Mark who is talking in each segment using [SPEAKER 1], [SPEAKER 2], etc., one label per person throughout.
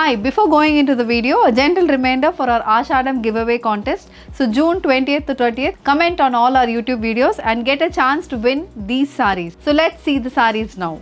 [SPEAKER 1] Hi, before going into the video, a gentle reminder for our Ashadam giveaway contest. So June 20th to 30th, comment on all our YouTube videos and get a chance to win these sarees. So let's see the sarees now.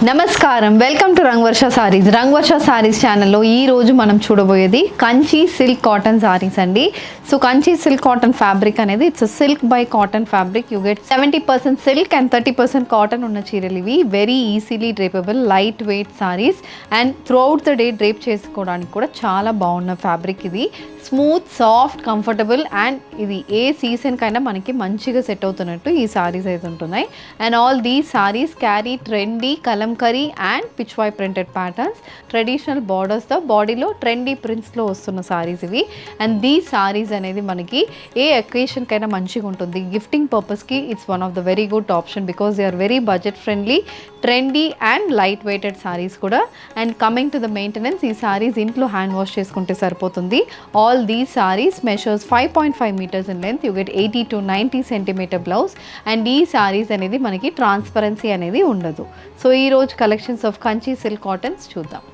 [SPEAKER 1] నమస్కారం, welcome to Rangavarsha sarees. Rangavarsha sarees ఛానల్లో ఈరోజు మనం చూడబోయేది Kanchi silk cotton sarees అండి. So Kanchi silk cotton fabric అనేది it's silk by cotton fabric. You get 70% silk and 30% cotton ఉన్న చీరలు ఇవి. Very easily drapable, light weight sarees and throughout the day drape చేసుకోవడానికి కూడా చాలా బాగున్న ఫ్యాబ్రిక్ ఇది. స్మూత్, సాఫ్ట్, కంఫర్టబుల్ అండ్ ఇది ఏ సీజన్కైనా మనకి మంచిగా సెట్ అవుతున్నట్టు ఈ సారీస్ అయితే ఉంటున్నాయి. And all these sarees carry trendy Kalamkari and Pichwai printed patterns, traditional బార్డర్స్తో బాడీలో ట్రెండీ ప్రింట్స్లో వస్తున్న సారీస్ ఇవి. అండ్ దీస్ సారీస్ అనేది మనకి ఏ అకేషన్కైనా మంచిగా ఉంటుంది. గిఫ్టింగ్ పర్పస్కి it's one of the very good option because they are very budget friendly, trendy and light weighted sarees కూడా. And coming to the maintenance, ఈ సారీస్ ఇంట్లో హ్యాండ్ వాష్ చేసుకుంటే సరిపోతుంది. All these sarees measures 5.5 meters in length. You get 80 to 90 centimeter blouse. And ఈ సారీస్ అనేది మనకి transparency అనేది ఉండదు. సో ఈరోజు collections of Kanchi silk cottons చూద్దాం.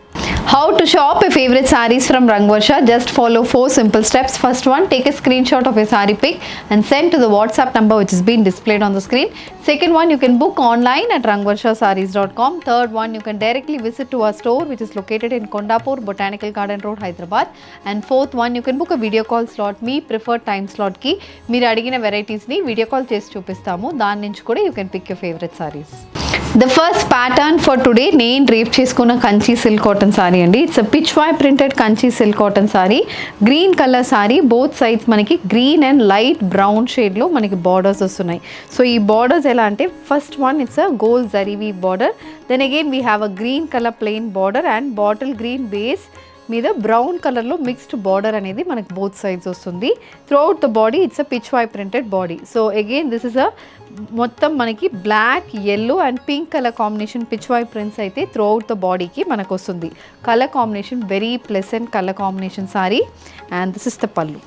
[SPEAKER 1] How to shop your favorite sarees from Rangvarsha? Just follow 4 simple steps. First one, take a screenshot of your saree pic and send to the WhatsApp number which is being displayed on the screen. Second one, you can book online at rangvarshasarees.com. Third one, you can directly visit to our store which is located in Kondapur, Botanical Garden Road, Hyderabad. And fourth one, you can book a video call slot. Me preferred time slot ki meer adigina varieties ni video call chesi chupistamu. Dani nunchi kuda you can pick your favorite sarees. The first pattern for today, నేను drape చేసుకున్న Kanchi silk cotton saree అండి. It's a Pichwai printed Kanchi silk cotton saree. Green colour saree, both sides మనకి green and light brown షేడ్లో మనకి borders వస్తున్నాయి. So ఈ borders ఎలా అంటే, first one it's a gold zari weave border, then again we have a green colour plain border and bottle green base మీద brown కలర్లో mixed border అనేది మనకు బోత్ సైడ్స్ వస్తుంది. Through out the body it's a Pichwai printed body. So again this is a మొత్తం మనకి black, yellow and pink colour combination Pichwai prints అయితే throughout the బాడీకి మనకు వస్తుంది. Colour combination very pleasant colour combination saree. And this is the pallu.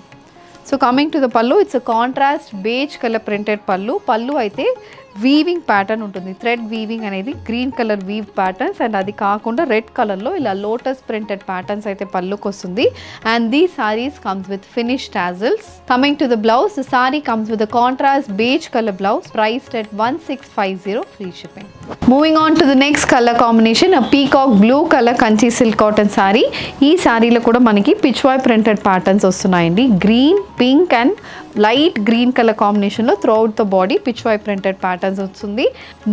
[SPEAKER 1] So coming to the pallu, it's a contrast beige colour printed pallu. Pallu అయితే weaving pattern ఉంటుంది, thread weaving అనేది green colour weave patterns and అది కాకుండా red కలర్లో ఇలా లోటస్ ప్రింటెడ్ ప్యాటర్న్స్ అయితే పల్లుకి వస్తుంది. And these sarees comes with finish tassels. Coming to the blouse, the saree comes with a contrast beige colour blouse, priced at 1650, free shipping. Moving on to the next colour combination, a peacock blue colour Kanchi silk cotton saree. ఈ సారీలో కూడా మనకి Pichwai printed patterns వస్తున్నాయండి. Green, pink and light green colour కాంబినేషన్లో throughout the body Pichwai printed patterns వస్తుంది.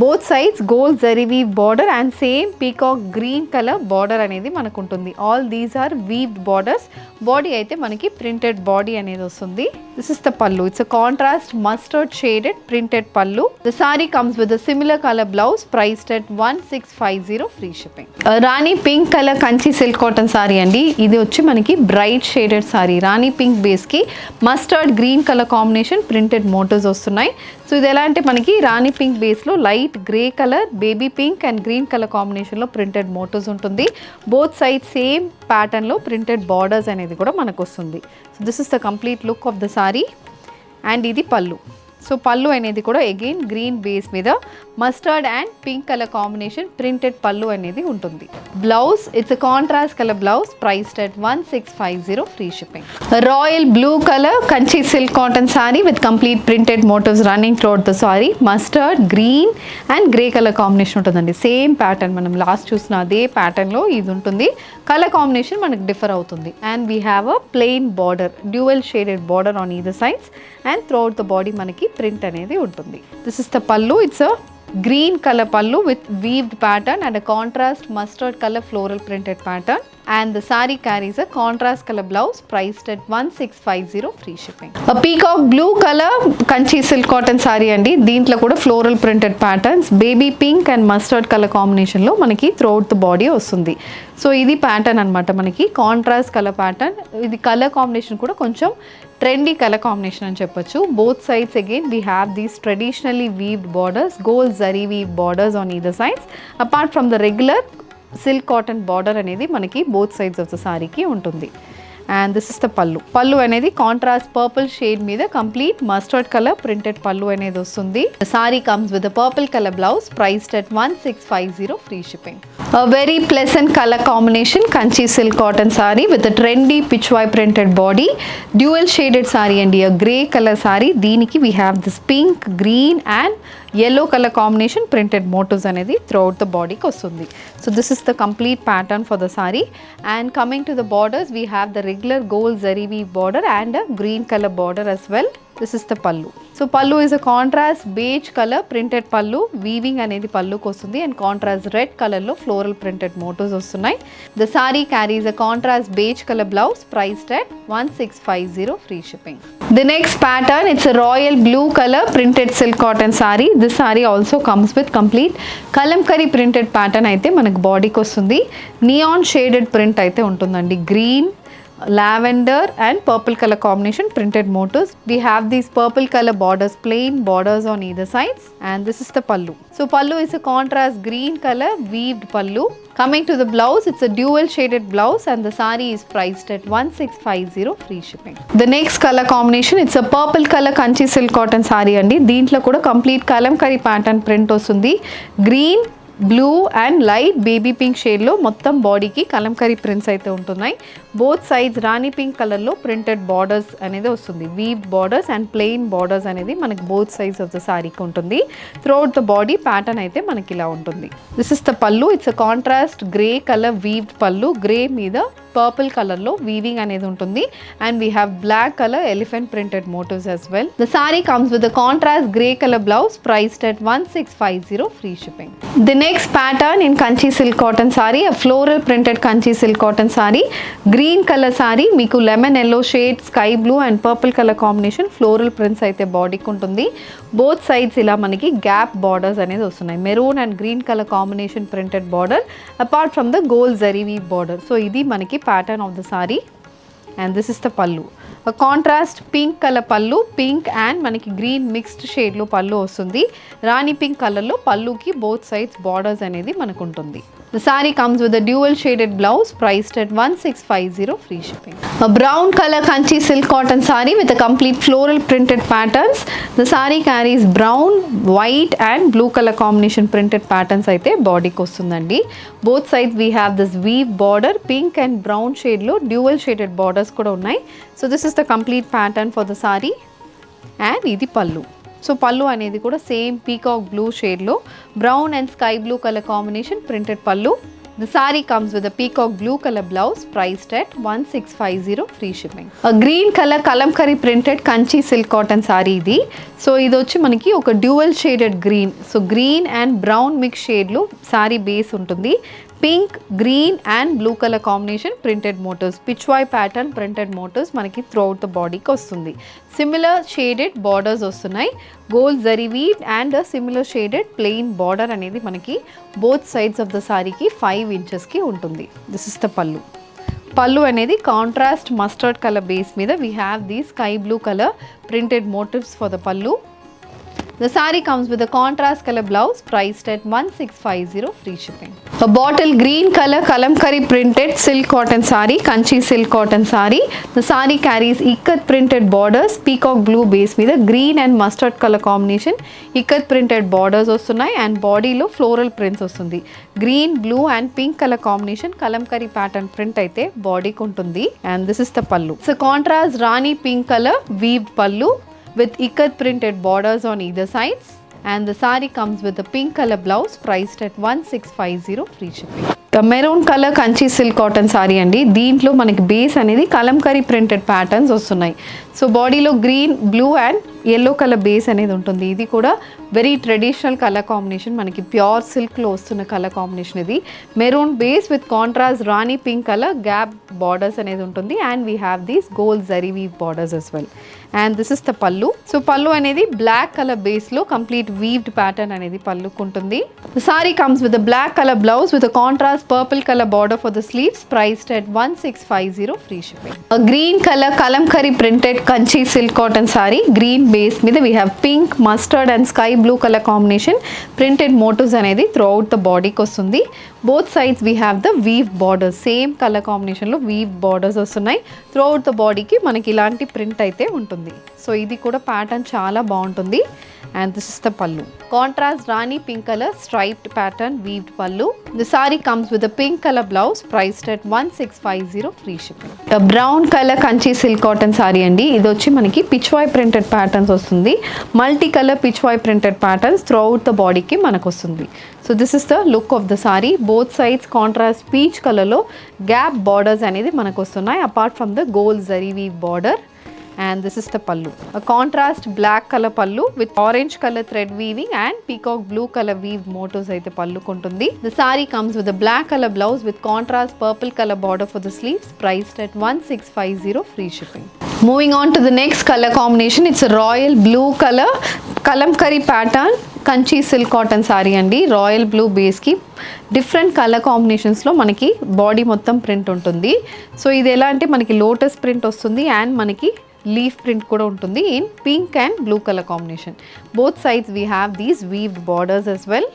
[SPEAKER 1] Both sides gold zari weave border and same peacock green colour border అనేది మనకు ఉంటుంది. All these are weaved borders. Body అయితే మనకి printed body అనేది వస్తుంది. This is the pallu. It's a contrast mustard shaded printed pallu. The saree comes with a similar colour blouse, priced at 1650, free shipping. Rani pink colour Kanchi silk cotton saree అండి. ఇది వచ్చి మనకి bright shaded saree. Rani pink బేస్కి mustard green colour combination printed motifs వస్తున్నాయి. So ఇది ఎలా అంటే మనకి రాణి పింక్ బేస్లో light grey colour, baby pink and green colour కాంబినేషన్లో ప్రింటెడ్ మోటివ్స్ ఉంటుంది. బోత్ సైడ్ సేమ్ ప్యాటర్న్లో ప్రింటెడ్ బార్డర్స్ అనేది కూడా మనకు వస్తుంది. So this is the complete look of the saree. And ఇది పల్లు. సో పల్లు అనేది కూడా అగైన్ గ్రీన్ బేస్ మీద mustard and pink colour combination printed pallu అనేది ఉంటుంది. Blouse, it's a contrast colour blouse, priced at 1650, free shipping. Royal blue colour Kanchi silk cotton saree with complete printed motifs running throughout the saree. Mustard, green and grey colour combination ఉంటుందండి. Same pattern, మనం last చూసిన అదే ప్యాటర్న్లో ఇది ఉంటుంది. Colour combination మనకు differ అవుతుంది. And we have a plain border, dual shaded border on either sides and throughout the body మనకి ప్రింట్ అనేది ఉంటుంది. This is the pallu. It's a green color pallu with weaved pattern and a contrast mustard color floral printed pattern, and the saree carries a contrast color blouse priced at 1650 free shipping. A peacock blue color kanchi silk cotton saree andi, deentlo kuda floral printed patterns, baby pink and mustard color combination lo manaki throughout the body vastundi. So ఇది pattern అనమాట, మనకి contrast colour pattern. ఇది colour combination కూడా కొంచెం trendy colour combination అని చెప్పొచ్చు. Both sides again we have these traditionally weaved borders, gold zari weave borders on either sides. Apart from the regular silk cotton border అనేది మనకి both sides of the సారీకి ఉంటుంది. And this is the pallu. Pallu అనేది contrast purple shade మీద complete mustard colour printed pallu అనేది వస్తుంది. Sorry comes with purple colour blouse, priced at 1650, free shipping. A very pleasant color combination, Kanchi silk cotton saree with a trendy pitchwai printed body, dual shaded saree and a grey color saree. Deeniki we have this pink, green and yellow color combination printed motifs anedi throughout the body ki ostundi. So this is the complete pattern for the saree. And coming to the borders, we have the regular gold zari weave border and a green color border as well. This is the pallu. So pallu is a contrast beige color printed pallu, weaving అనేది పల్లుకి వస్తుంది and contrast red color లో floral printed motifs వస్తున్నాయి. The saree carries a contrast beige color blouse, priced at 1650, free shipping. The next pattern, it's a royal blue color printed silk cotton saree. This saree also comes with complete kalamkari printed pattern అయితే మనకు బాడీకి వస్తుంది. Neon shaded print అయితే ఉంటుందండి. Green, lavender and purple color combination printed motifs. We have these purple color borders, plain borders on either sides, and this is the pallu. So pallu is a contrast green color weaved pallu. Coming to the blouse, it's a dual shaded blouse and the saree is priced at 1650, free shipping. The next color combination, it's a purple color Kanchi silk cotton saree andi. Deentlo kuda complete kalamkari pattern print ostundi. Green, blue and light baby pink షేడ్లో మొత్తం బాడీకి kalamkari prints అయితే ఉంటున్నాయి. Both sides రాణి pink కలర్లో printed borders అనేది వస్తుంది. Weaved borders and plain borders అనేది మనకి బోత్ సైడ్స్ ఆఫ్ ద సారీకి ఉంటుంది. త్రూఅవుట్ ద బాడీ ప్యాటర్న్ అయితే మనకి ఇలా ఉంటుంది. This is the pallu. It's a contrast grey colour weaved pallu, grey మీద పర్పుల్ కలర్లో వీవింగ్ అనేది ఉంటుంది. And we have black colour elephant printed motifs as well. The saree comes with a contrast grey color blouse, priced at 1650, free shipping. The next pattern in Kanchi silk cotton saree, a floral printed Kanchi silk cotton saree. Green color saree, మీకు lemon yellow shade, sky blue and purple colour combination floral prints అయితే బాడీకి ఉంటుంది. Both sides ఇలా మనకి gap borders అనేది వస్తున్నాయి. Maroon and green colour combination printed border apart from the gold zari weave border. So ఇది మనకి pattern of the saree and this is the pallu. A contrast pink color pallu, pink and మనకి green mixed షేడ్లో పల్లు వస్తుంది. రాణి pink కలర్లో పల్లుకి both sides borders అనేది మనకు ఉంటుంది. The saree comes with a dual shaded blouse, priced at 1650, free shipping. A brown color Kanchi silk cotton saree with a complete floral printed patterns. The saree carries brown, white and blue color combination printed patterns అయితే బాడీకి వస్తుందండి. Both sides we have this weave border, pink and brown shade లో dual shaded borders కూడా ఉన్నాయి. So this is the complete pattern for the saree and ఇది pallu. So pallu అనేది కూడా same peacock blue షేడ్లో brown and sky blue colour combination printed పల్లు. The saree comes with a peacock blue color blouse, priced at 1650, free shipping. A green color kalamkari printed Kanchi silk cotton saree ఇది. సో ఇది వచ్చి మనకి ఒక dual shaded green, so green and brown mix షేడ్లో saree base ఉంటుంది. Pink, green and blue colour combination printed motifs, Pichwai pattern printed motifs మనకి throughout the బాడీకి వస్తుంది. సిమిలర్ షేడెడ్ బార్డర్స్ వస్తున్నాయి. Gold zari weave and similar shaded plain border అనేది మనకి both sides of the సారీకి 5 ఇంచెస్కి ఉంటుంది. This is the pallu. Pallu అనేది కాంట్రాస్ట్ మస్టర్డ్ కలర్ బేస్ మీద we have the sky blue colour printed motifs for the pallu. The saree comes with a contrast color blouse, priced at 1650, free shipping. A bottle green color kalamkari printed silk cotton saree, Kanchi silk cotton saree. The saree carries ikat printed borders, peacock blue base మీద green and mustard color combination ikat printed borders వస్తున్నాయి and body లో floral prints వస్తుంది. Green, blue and pink color combination kalamkari pattern print అయితే బాడీకి ఉంటుంది. And this is the pallu. It's a contrast rani pink color weaved pallu with ikat printed borders on either sides, and the saree comes with a pink color blouse, priced at 1650, free shipping. The maroon color Kanchi silk cotton saree అండి. దీంట్లో మనకి base అనేది Kalamkari printed patterns వస్తున్నాయి. So బాడీలో green, blue and yellow colour base అనేది ఉంటుంది. ఇది కూడా వెరీ ట్రెడిషనల్ కలర్ కాంబినేషన్, మనకి ప్యూర్ సిల్క్లో వస్తున్న కలర్ కాంబినేషన్. ఇది maroon base with contrast rani pink colour gap borders అనేది ఉంటుంది. And we have these gold zari weave borders as well. And this is the pallu. So pallu అనేది బ్లాక్ కలర్ బేస్లో complete weaved pattern అనేది పల్లుకు ఉంటుంది. The saree comes with black colour blouse with contrast purple colour border for the sleeves, priced at 1650 free shipping. Green colour Kalamkari printed Kanchi silk cotton saree, green base మీద we have pink, mustard and sky blue colour combination printed motifs అనేది throughout the బాడీకి వస్తుంది. Both sides we have the weave borders, same colour కాంబినేషన్లో weave borders వస్తున్నాయి. Throughout the బాడీకి మనకి ఇలాంటి print అయితే ఉంటుంది. సో ఇది కూడా ప్యాటర్న్ చాలా బాగుంటుంది. And this is the pallu, contrast rani pink colour striped pattern weaved pallu. The saree comes with pink colour blouse, priced at 1650 free shipping. Brown colour Kanchi silk cotton saree అండి. ఇది వచ్చి మనకి పిచ్వాయ్ ప్రింటెడ్ ప్యాటర్న్స్ వస్తుంది. Multi colour Pichwai printed patterns throughout the బాడీకి మనకు వస్తుంది. So this is the look of the saree. Both sides contrast peach కలర్లో gap borders అనేది మనకు వస్తున్నాయి, apart from the gold zari weave border. And this is the pallu, a contrast black color pallu with orange color thread weaving and peacock blue color weave motifs aithe pallu kontundi. The saree comes with a black color blouse with contrast purple color border for the sleeves, priced at 1650 free shipping. Moving on to the next color combination, it's a royal blue color kalamkari pattern Kanchi silk cotton saree అండి. Royal blue బేస్కి different colour కాంబినేషన్స్లో మనకి body మొత్తం print ఉంటుంది. So ఇది ఎలా అంటే మనకి lotus print వస్తుంది and మనకి లీఫ్ ప్రింట్ కూడా ఉంటుంది in pink and blue colour combination. Both sides we have these weaved borders as well.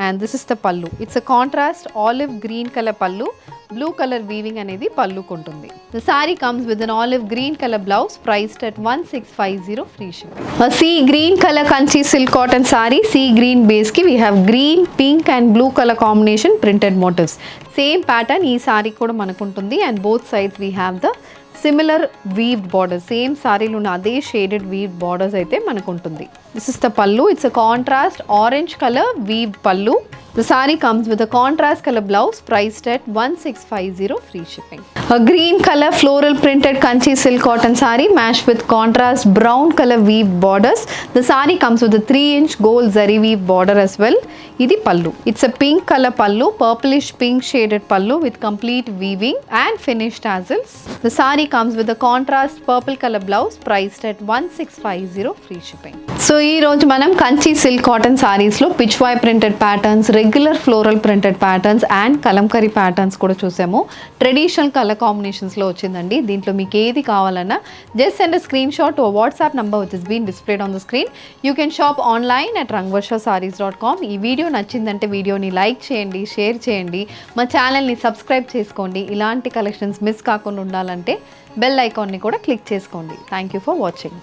[SPEAKER 1] And this is the pallu. It's a contrast olive green color pallu, blue color weaving అనేది పల్లుకు ఉంటుంది. The saree comes with an olive green color blouse, priced at 1650 free shipping. A sea green color kanchi silk cotton saree, sea green base ki we have green, pink and blue color combination printed motifs. Same pattern ee saree kuda manaku untundi and both sides we have the similar weaved border, same సారీలో ఉన్న అదే shaded weaved borders అయితే మనకు ఉంటుంది. This is the pallu. It's a contrast orange colour weaved pallu. The saree comes with a contrast colour blouse, priced at 1650 free shipping. A green color floral printed kanchi silk cotton saree matched with contrast brown color weave borders. The saree comes with a 3-inch gold zari weave border as well. Idi pallu. It's a pink color pallu, purplish pink shaded pallu with complete weaving and finished tassels. The saree comes with a contrast purple color blouse, priced at 1650 free shipping. So ee roju manam kanchi silk cotton sarees lo pitchwai printed patterns, regular floral printed patterns and kalamkari patterns kuda chusamu. Traditional color కాంబినేషన్స్లో వచ్చిందండి. దీంట్లో మీకు ఏది కావాలన్నా just send a screenshot to WhatsApp number which is been displayed on the screen. You can shop online at rangvarshasarees.com. ఈ video నచ్చిందంటే వీడియోని like చేయండి, షేర్ చేయండి, మా ఛానల్ని సబ్స్క్రైబ్ చేసుకోండి. ఇలాంటి కలెక్షన్స్ మిస్ కాకుండా ఉండాలంటే బెల్ ఐకాన్ని కూడా క్లిక్ చేసుకోండి. Thank you for watching.